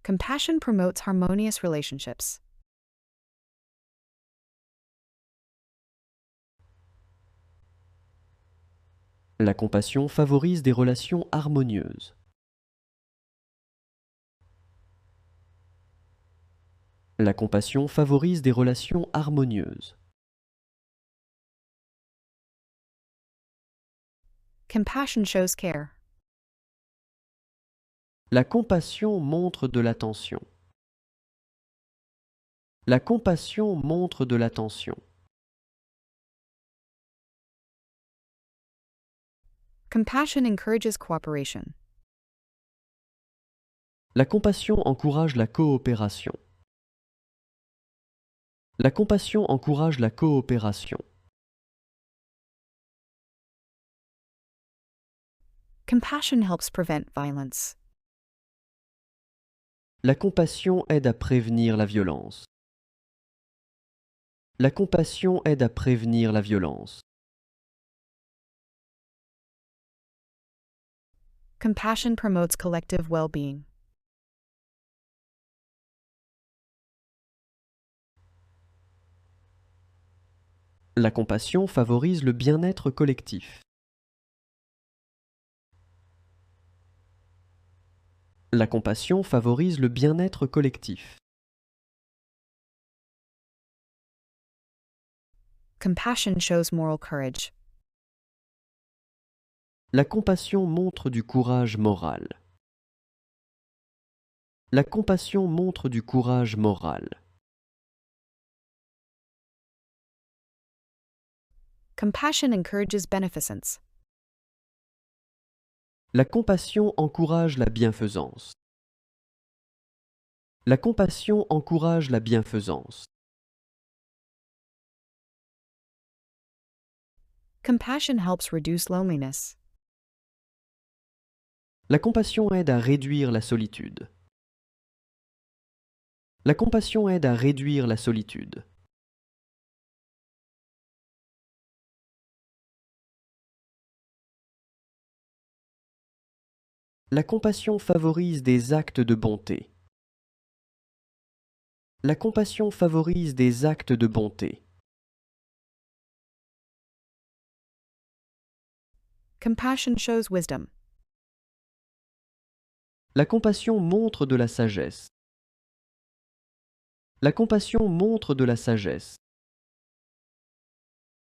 Compassion promotes harmonious relationships. La compassion favorise des relations harmonieuses. La compassion favorise des relations harmonieuses. Compassion shows care. La compassion montre de l'attention. La compassion montre de l'attention. Compassion encourages cooperation. La compassion encourage la coopération. La compassion encourage la coopération. Compassion helps prevent violence. La compassion aide à prévenir la violence. La compassion aide à prévenir la violence. Compassion promotes collective well-being. La compassion favorise le bien-être collectif. La compassion favorise le bien-être collectif. Compassion shows moral courage. La compassion montre du courage moral. La compassion montre du courage moral. Compassion encourages beneficence. La compassion encourage la bienfaisance. La compassion encourage la bienfaisance. Compassion helps reduce loneliness. La compassion aide à réduire la solitude. La compassion aide à réduire la solitude. La compassion favorise des actes de bonté. La compassion favorise des actes de bonté. Compassion shows wisdom. La compassion montre de la sagesse. La compassion montre de la sagesse.